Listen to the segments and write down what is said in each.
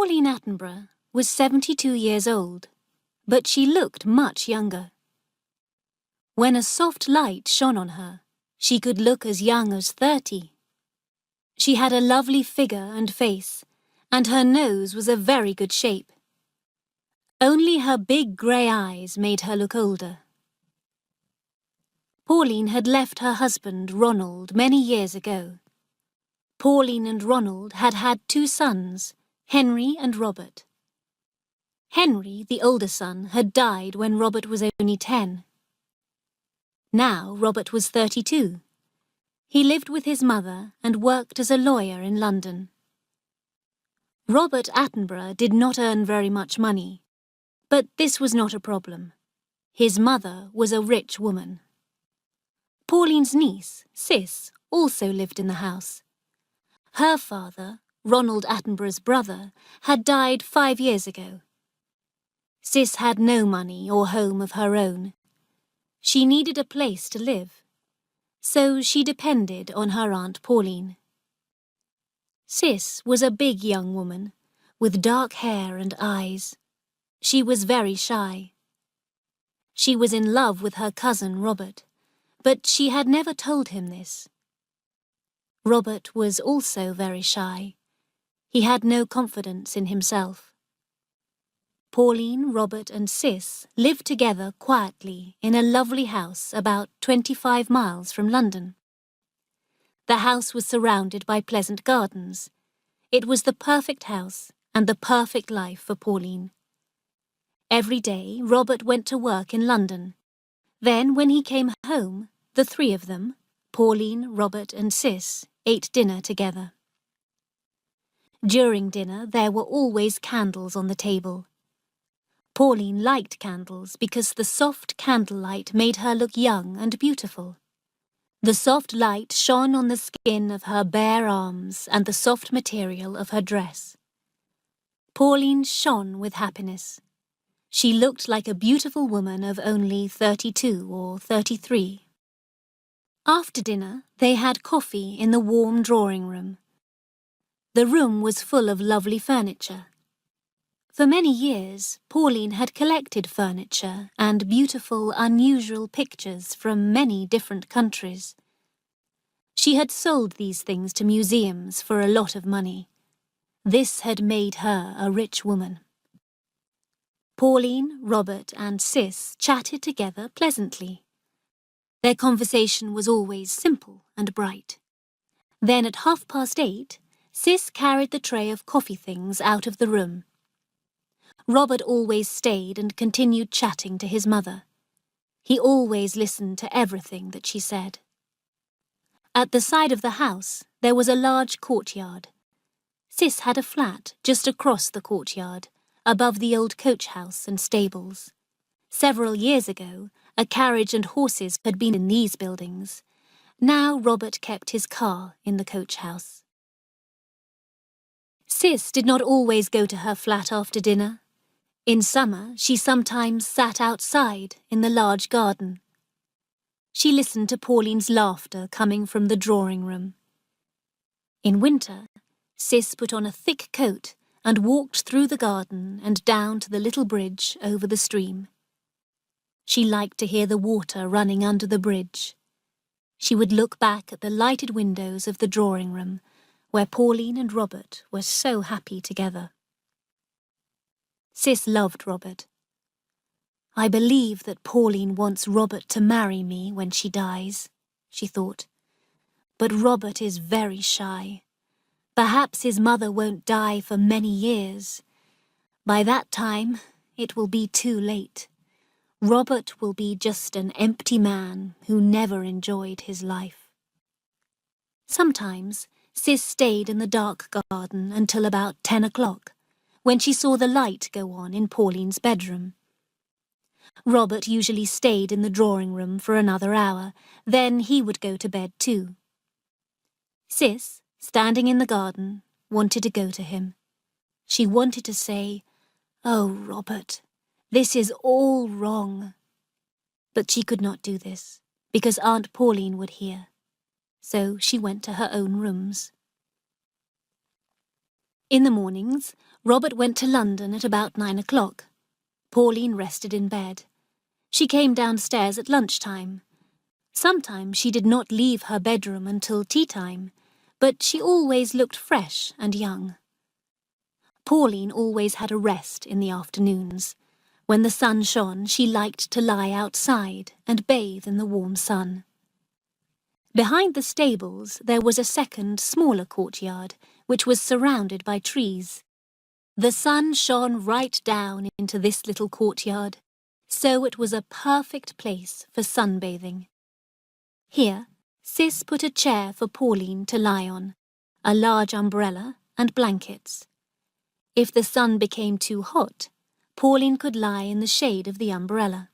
Pauline Attenborough was 72 years old, but she looked much younger. When a soft light shone on her, she could look as young as 30. She had a lovely figure and face, and her nose was a very good shape. Only her big grey eyes made her look older. Pauline had left her husband, Ronald, many years ago. Pauline and Ronald had had 2 sons, Henry and Robert. Henry, the older son, had died when Robert was only 10. Now Robert was 32. He lived with his mother and worked as a lawyer in London. Robert Attenborough did not earn very much money, but this was not a problem. His mother was a rich woman. Pauline's niece, Cis, also lived in the house. Her father, Ronald Attenborough's brother, had died 5 years ago. Cis had no money or home of her own. She needed a place to live, so she depended on her Aunt Pauline. Cis was a big young woman, with dark hair and eyes. She was very shy. She was in love with her cousin Robert, but she had never told him this. Robert was also very shy. He had no confidence in himself. Pauline, Robert and Cis lived together quietly in a lovely house about 25 miles from London. The house was surrounded by pleasant gardens. It was the perfect house and the perfect life for Pauline. Every day, Robert went to work in London. Then, when he came home, the 3 of them, Pauline, Robert and Cis, ate dinner together. During dinner, there were always candles on the table. Pauline liked candles because the soft candlelight made her look young and beautiful. The soft light shone on the skin of her bare arms and the soft material of her dress. Pauline shone with happiness. She looked like a beautiful woman of only 32 or 33. After dinner, they had coffee in the warm drawing room. The room was full of lovely furniture. For many years, Pauline had collected furniture and beautiful, unusual pictures from many different countries. She had sold these things to museums for a lot of money. This had made her a rich woman. Pauline, Robert and Cis chatted together pleasantly. Their conversation was always simple and bright. Then at 8:30, Cis carried the tray of coffee things out of the room. Robert always stayed and continued chatting to his mother. He always listened to everything that she said. At the side of the house, there was a large courtyard. Cis had a flat just across the courtyard, above the old coach house and stables. Several years ago, a carriage and horses had been in these buildings. Now Robert kept his car in the coach house. Cis did not always go to her flat after dinner. In summer, she sometimes sat outside in the large garden. She listened to Pauline's laughter coming from the drawing room. In winter, Cis put on a thick coat and walked through the garden and down to the little bridge over the stream. She liked to hear the water running under the bridge. She would look back at the lighted windows of the drawing room, where Pauline and Robert were so happy together. Cis loved Robert. I believe that Pauline wants Robert to marry me when she dies, she thought. But Robert is very shy. Perhaps his mother won't die for many years. By that time, it will be too late. Robert will be just an empty man who never enjoyed his life. Sometimes, Cis stayed in the dark garden until about 10 o'clock, when she saw the light go on in Pauline's bedroom. Robert usually stayed in the drawing room for another hour, then he would go to bed too. Cis, standing in the garden, wanted to go to him. She wanted to say, "Oh, Robert, this is all wrong." But she could not do this, because Aunt Pauline would hear. So she went to her own rooms. In the mornings, Robert went to London at about 9 o'clock. Pauline rested in bed. She came downstairs at lunchtime. Sometimes she did not leave her bedroom until tea time, but she always looked fresh and young. Pauline always had a rest in the afternoons. When the sun shone, she liked to lie outside and bathe in the warm sun. Behind the stables there was a second, smaller courtyard, which was surrounded by trees. The sun shone right down into this little courtyard, so it was a perfect place for sunbathing. Here, Sis put a chair for Pauline to lie on, a large umbrella and blankets. If the sun became too hot, Pauline could lie in the shade of the umbrella.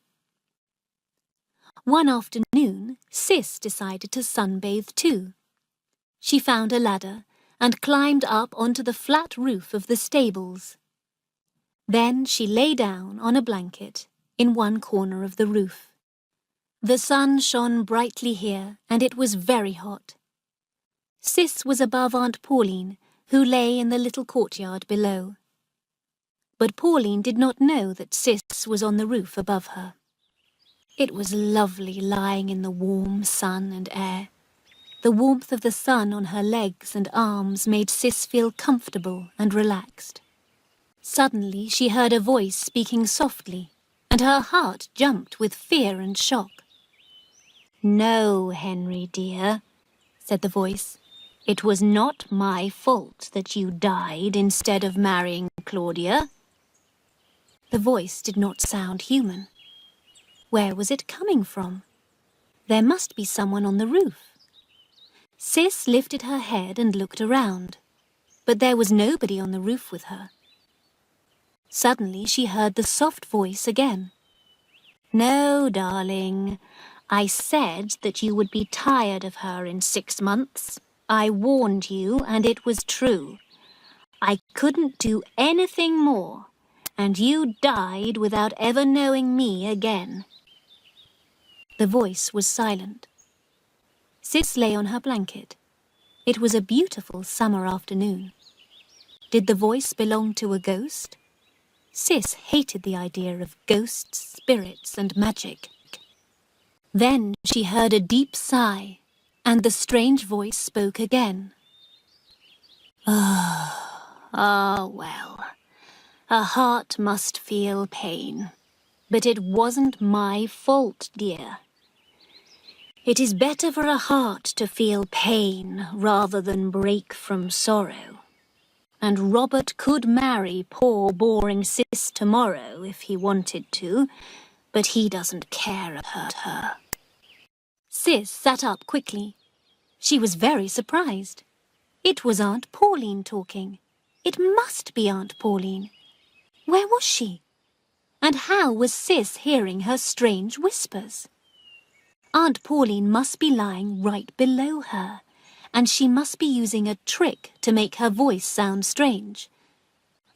One afternoon, Sis decided to sunbathe too. She found a ladder and climbed up onto the flat roof of the stables. Then she lay down on a blanket in one corner of the roof. The sun shone brightly here, and it was very hot. Sis was above Aunt Pauline, who lay in the little courtyard below. But Pauline did not know that Sis was on the roof above her. It was lovely lying in the warm sun and air. The warmth of the sun on her legs and arms made Sis feel comfortable and relaxed. Suddenly she heard a voice speaking softly, and her heart jumped with fear and shock. "No, Henry dear," said the voice. "It was not my fault that you died instead of marrying Claudia." The voice did not sound human. Where was it coming from? There must be someone on the roof. Sis lifted her head and looked around, but there was nobody on the roof with her. Suddenly she heard the soft voice again. "No, darling. I said that you would be tired of her in 6 months. I warned you, and it was true. I couldn't do anything more, and you died without ever knowing me again." The voice was silent. Sis lay on her blanket. It was a beautiful summer afternoon. Did the voice belong to a ghost? Sis hated the idea of ghosts, spirits, and magic. Then she heard a deep sigh, and the strange voice spoke again. Well, a heart must feel pain, but it wasn't my fault, dear. It is better for a heart to feel pain rather than break from sorrow. And Robert could marry poor, boring Sis tomorrow if he wanted to, but he doesn't care about her. Sis sat up quickly. She was very surprised. It was Aunt Pauline talking. It must be Aunt Pauline. Where was she? And how was Sis hearing her strange whispers? Aunt Pauline must be lying right below her, and she must be using a trick to make her voice sound strange.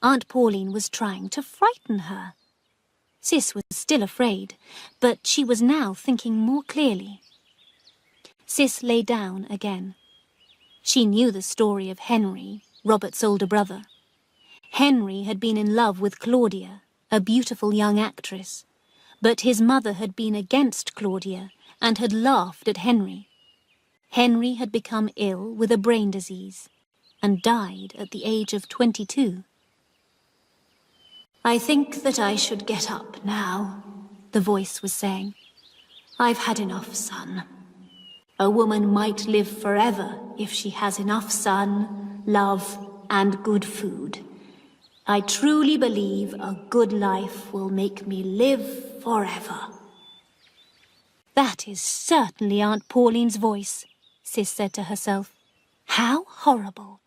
Aunt Pauline was trying to frighten her. Sis was still afraid, but she was now thinking more clearly. Sis lay down again. She knew the story of Henry, Robert's older brother. Henry had been in love with Claudia, a beautiful young actress, but his mother had been against Claudia and had laughed at Henry. Henry had become ill with a brain disease and died at the age of 22. "I think that I should get up now," the voice was saying. "I've had enough sun. A woman might live forever if she has enough sun, love, and good food. I truly believe a good life will make me live forever." "That is certainly Aunt Pauline's voice," Sis said to herself. "How horrible!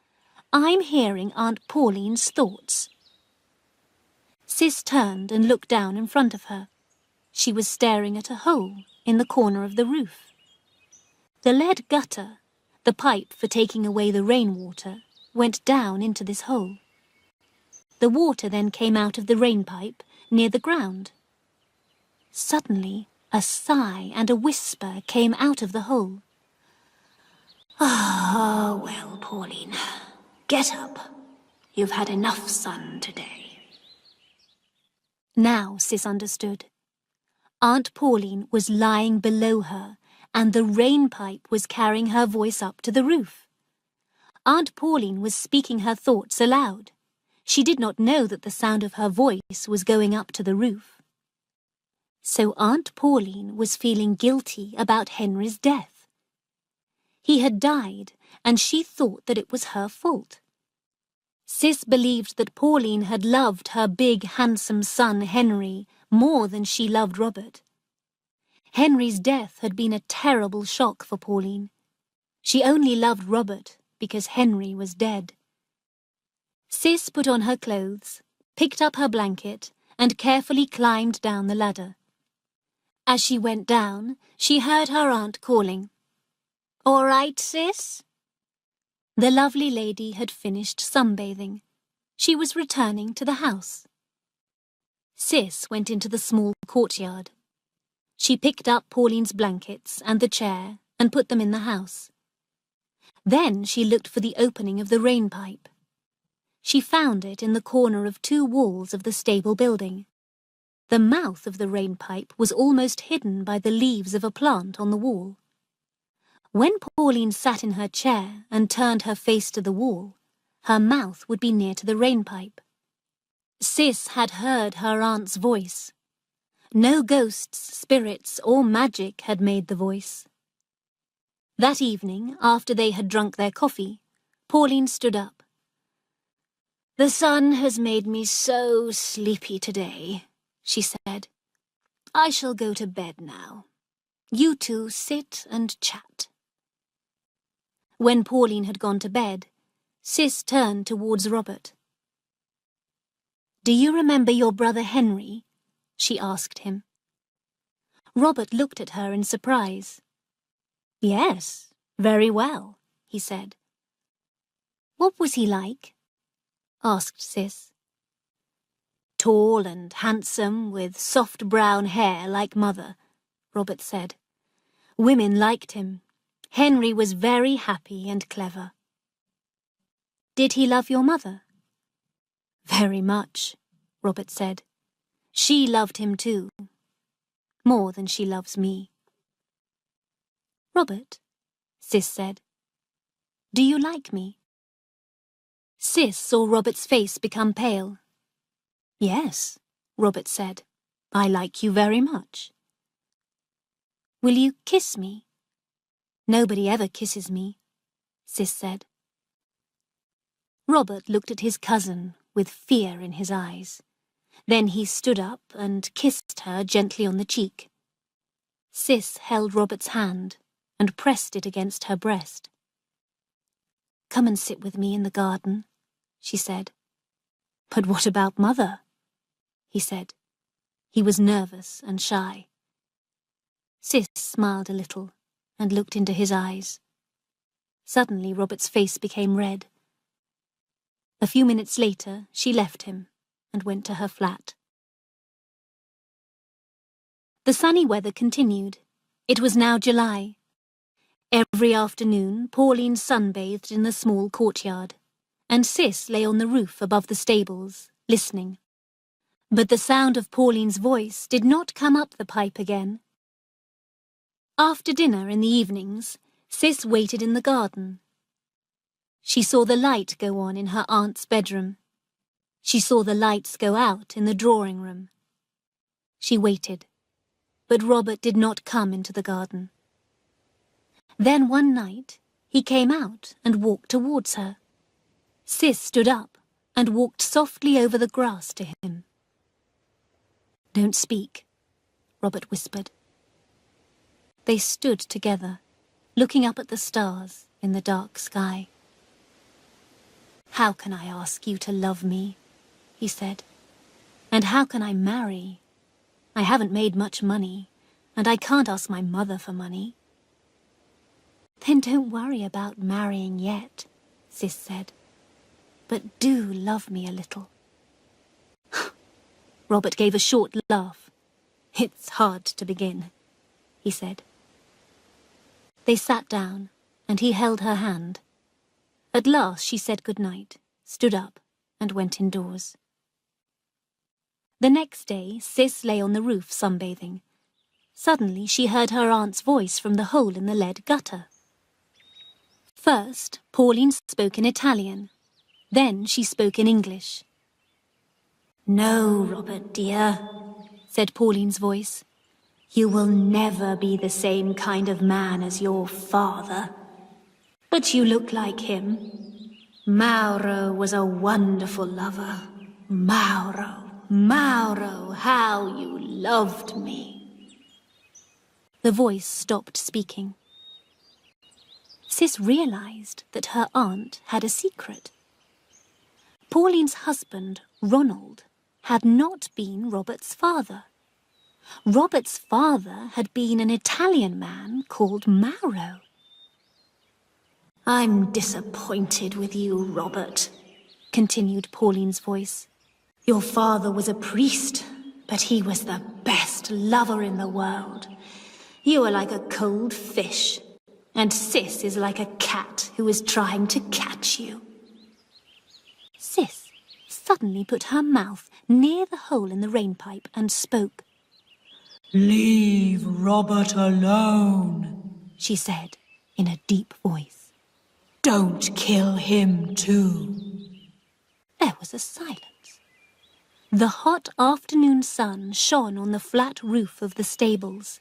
I'm hearing Aunt Pauline's thoughts." Sis turned and looked down in front of her. She was staring at a hole in the corner of the roof. The lead gutter, the pipe for taking away the rainwater, went down into this hole. The water then came out of the rainpipe near the ground. Suddenly, a sigh and a whisper came out of the hole. "Ah, well, Pauline, get up. You've had enough sun today. Now Sis understood. Aunt Pauline was lying below her, and the rain pipe was carrying her voice up to the roof. Aunt Pauline was speaking her thoughts aloud. She did not know that the sound of her voice was going up to the roof. So Aunt Pauline was feeling guilty about Henry's death. He had died, and she thought that it was her fault. Sis believed that Pauline had loved her big, handsome son, Henry, more than she loved Robert. Henry's death had been a terrible shock for Pauline. She only loved Robert because Henry was dead. Sis put on her clothes, picked up her blanket, and carefully climbed down the ladder. As she went down, she heard her aunt calling, "All right, Sis?" The lovely lady had finished sunbathing. She was returning to the house. Sis went into the small courtyard. She picked up Pauline's blankets and the chair and put them in the house. Then she looked for the opening of the rain pipe. She found it in the corner of two walls of the stable building. The mouth of the rain pipe was almost hidden by the leaves of a plant on the wall. When Pauline sat in her chair and turned her face to the wall, her mouth would be near to the rain pipe. Sis had heard her aunt's voice. No ghosts, spirits, or magic had made the voice. That evening, after they had drunk their coffee, Pauline stood up. "The sun has made me so sleepy today," she said. "I shall go to bed now. You two sit and chat." When Pauline had gone to bed, Sis turned towards Robert. "Do you remember your brother Henry?" she asked him. Robert looked at her in surprise. "Yes, very well," he said. "What was he like?" asked Sis. "Tall and handsome, with soft brown hair like Mother," Robert said. "Women liked him. Henry was very happy and clever." "Did he love your mother?" "Very much," Robert said. "She loved him too, more than she loves me." "Robert," Sis said, "do you like me?" Sis saw Robert's face become pale. "Yes," Robert said, "I like you very much." "Will you kiss me?" "Nobody ever kisses me," Sis said. Robert looked at his cousin with fear in his eyes. Then he stood up and kissed her gently on the cheek. Sis held Robert's hand and pressed it against her breast. "Come and sit with me in the garden," she said. "But what about Mother?" he said. He was nervous and shy. Sis smiled a little and looked into his eyes. Suddenly Robert's face became red. A few minutes later, she left him and went to her flat. The sunny weather continued. It was now July. Every afternoon, Pauline sunbathed in the small courtyard, and Sis lay on the roof above the stables, listening. But the sound of Pauline's voice did not come up the pipe again. After dinner in the evenings, Sis waited in the garden. She saw the light go on in her aunt's bedroom. She saw the lights go out in the drawing room. She waited, but Robert did not come into the garden. Then one night, he came out and walked towards her. Sis stood up and walked softly over the grass to him. "Don't speak," Robert whispered. They stood together, looking up at the stars in the dark sky. "How can I ask you to love me?" he said. "And how can I marry? I haven't made much money, and I can't ask my mother for money." "Then don't worry about marrying yet," Sis said. "But do love me a little." Robert gave a short laugh. "It's hard to begin," he said. They sat down, and he held her hand. At last she said good night, stood up, and went indoors. The next day, Sis lay on the roof sunbathing. Suddenly she heard her aunt's voice from the hole in the lead gutter. First, Pauline spoke in Italian. Then she spoke in English. No, Robert dear, said Pauline's voice. you will never be the same kind of man as your father. But you look like him. Mauro was a wonderful lover. Mauro, Mauro, how you loved me. The voice stopped speaking. Sis realized that her aunt had a secret. Pauline's husband, Ronald, had not been Robert's father. Robert's father had been an Italian man called Mauro. I'm disappointed with you, Robert, continued Pauline's voice. Your father was a priest, but he was the best lover in the world. You are like a cold fish, and Sis is like a cat who is trying to catch you. Sis suddenly put her mouth near the hole in the rainpipe and spoke. Leave Robert alone, she said in a deep voice. Don't kill him too. There was a silence. The hot afternoon sun shone on the flat roof of the stables.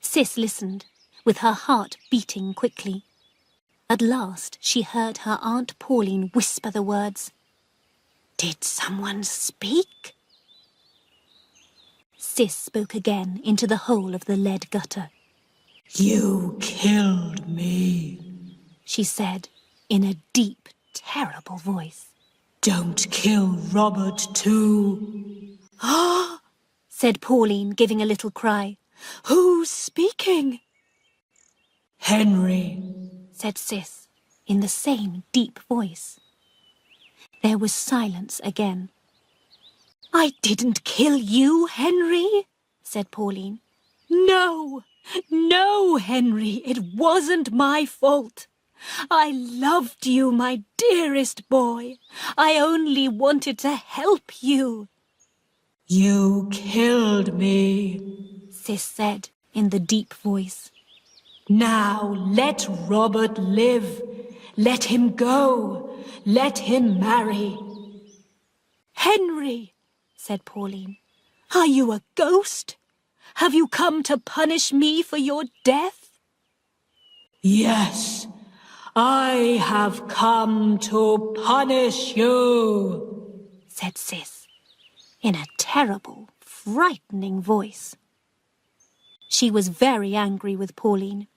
Sis listened, with her heart beating quickly. At last she heard her Aunt Pauline whisper the words, Did someone speak? Sis spoke again into the hole of the lead gutter. You killed me, she said in a deep, terrible voice. Don't kill Robert too. Ah, said Pauline, giving a little cry. Who's speaking? Henry, said Sis in the same deep voice. There was silence again. I didn't kill you, Henry, said Pauline. No, no, Henry, it wasn't my fault. I loved you, my dearest boy. I only wanted to help you. You killed me, Sis said in the deep voice. Now let Robert live. Let him go. Let him marry. Henry, said Pauline, are you a ghost? Have you come to punish me for your death? Yes, I have come to punish you, said Sis, in a terrible, frightening voice. She was very angry with Pauline.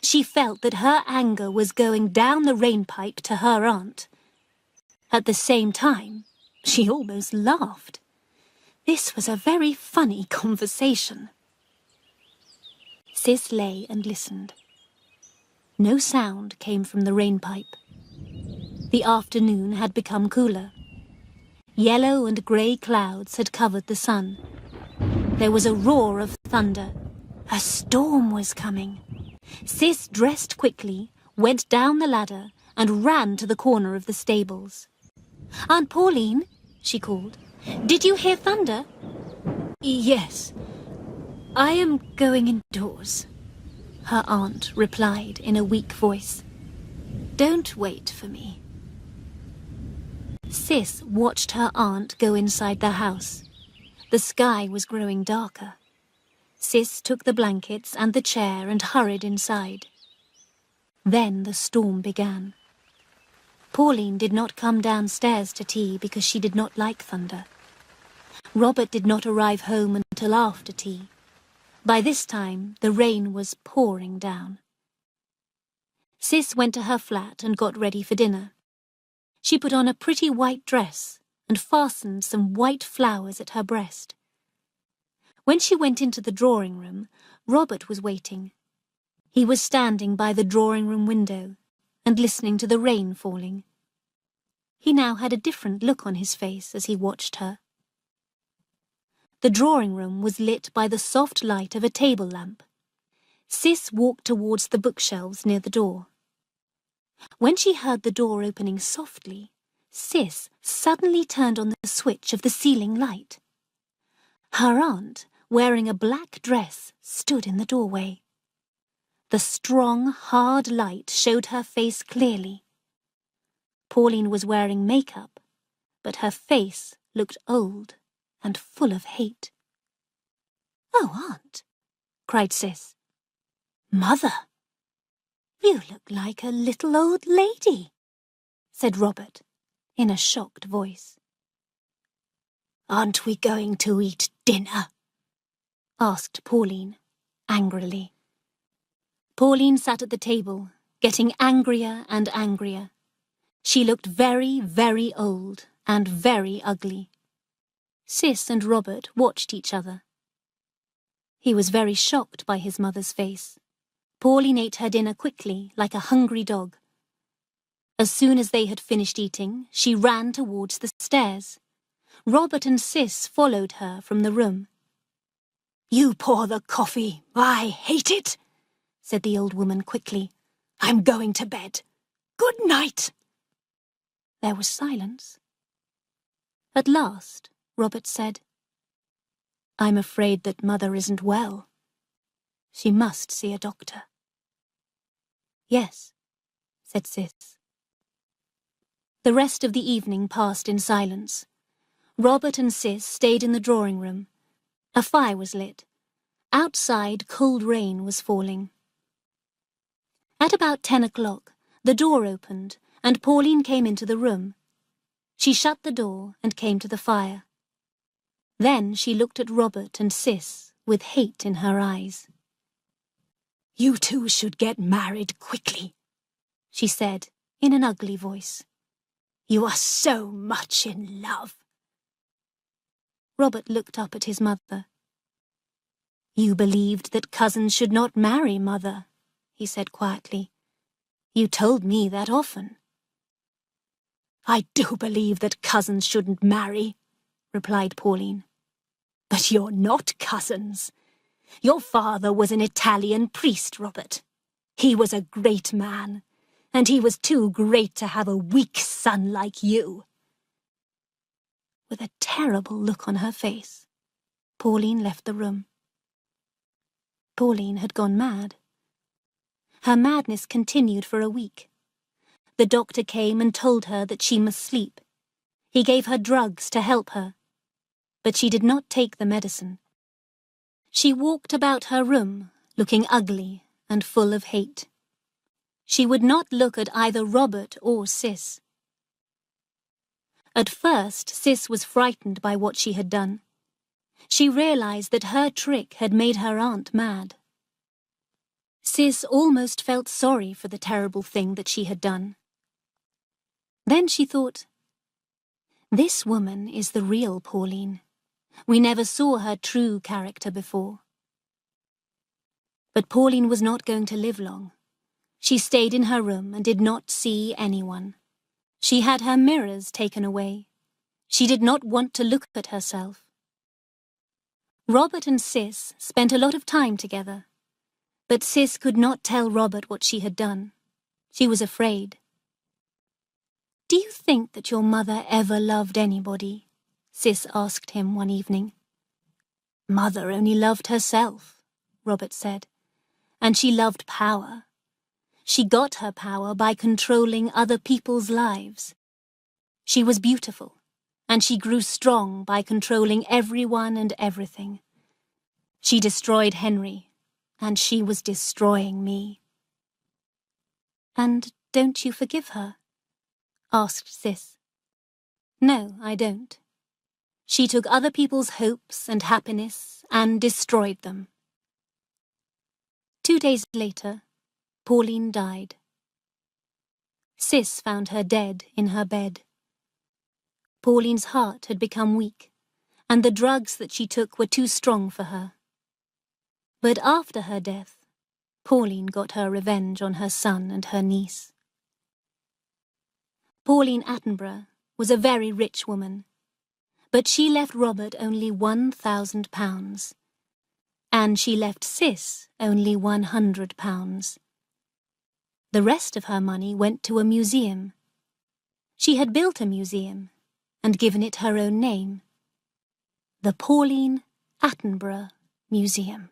She felt that her anger was going down the rainpipe to her aunt. At the same time, she almost laughed. This was a very funny conversation. Sis lay and listened. No sound came from the rainpipe. The afternoon had become cooler. Yellow and grey clouds had covered the sun. There was a roar of thunder. A storm was coming. Sis dressed quickly, went down the ladder, and ran to the corner of the stables. Aunt Pauline, she called, did you hear thunder? Yes, I am going indoors, her aunt replied in a weak voice. Don't wait for me. Sis watched her aunt go inside the house. The sky was growing darker. Sis took the blankets and the chair and hurried inside. Then the storm began. Pauline did not come downstairs to tea because she did not like thunder. Robert did not arrive home until after tea. By this time, the rain was pouring down. Sis went to her flat and got ready for dinner. She put on a pretty white dress and fastened some white flowers at her breast. When she went into the drawing room, Robert was waiting. He was standing by the drawing room window and listening to the rain falling. He now had a different look on his face as he watched her. The drawing room was lit by the soft light of a table lamp. Sis walked towards the bookshelves near the door. When she heard the door opening softly, Sis suddenly turned on the switch of the ceiling light. Her aunt, wearing a black dress, stood in the doorway. The strong, hard light showed her face clearly. Pauline was wearing makeup, but her face looked old and full of hate. "Oh, Aunt," cried Sis. "Mother, you look like a little old lady," said Robert, in a shocked voice. "Aren't we going to eat dinner?" asked Pauline, angrily. Pauline sat at the table, getting angrier and angrier. She looked very, very old and very ugly. Sis and Robert watched each other. He was very shocked by his mother's face. Pauline ate her dinner quickly, like a hungry dog. As soon as they had finished eating, she ran towards the stairs. Robert and Sis followed her from the room. "You pour the coffee. I hate it," said the old woman quickly. "I'm going to bed. Good night." There was silence. At last, Robert said, "I'm afraid that Mother isn't well. She must see a doctor." "Yes," said Sis. The rest of the evening passed in silence. Robert and Sis stayed in the drawing room. A fire was lit. Outside, cold rain was falling. At about 10 o'clock, the door opened, and Pauline came into the room. She shut the door and came to the fire. Then she looked at Robert and Sis with hate in her eyes. "You two should get married quickly," she said in an ugly voice. "You are so much in love." Robert looked up at his mother. "You believed that cousins should not marry, Mother," he said quietly. "You told me that often." "I do believe that cousins shouldn't marry," replied Pauline. "But you're not cousins. Your father was an Italian priest, Robert. He was a great man, and he was too great to have a weak son like you." With a terrible look on her face, Pauline left the room. Pauline had gone mad. Her madness continued for a week. The doctor came and told her that she must sleep. He gave her drugs to help her, but she did not take the medicine. She walked about her room, looking ugly and full of hate. She would not look at either Robert or Sis. At first, Sis was frightened by what she had done. She realized that her trick had made her aunt mad. Sis almost felt sorry for the terrible thing that she had done. Then she thought, "This woman is the real Pauline. We never saw her true character before." But Pauline was not going to live long. She stayed in her room and did not see anyone. She had her mirrors taken away. She did not want to look at herself. Robert and Sis spent a lot of time together, but Sis could not tell Robert what she had done. She was afraid. "Do you think that your mother ever loved anybody?" Sis asked him one evening. "Mother only loved herself," Robert said, "and she loved power. She got her power by controlling other people's lives. She was beautiful, and she grew strong by controlling everyone and everything. She destroyed Henry, and she was destroying me." "And don't you forgive her?" asked Sis. "No, I don't. She took other people's hopes and happiness and destroyed them." 2 days later, Pauline died. Sis found her dead in her bed. Pauline's heart had become weak, and the drugs that she took were too strong for her. But after her death, Pauline got her revenge on her son and her niece. Pauline Attenborough was a very rich woman, but she left Robert only £1,000, and she left Sis only £100. The rest of her money went to a museum. She had built a museum and given it her own name, the Pauline Attenborough Museum.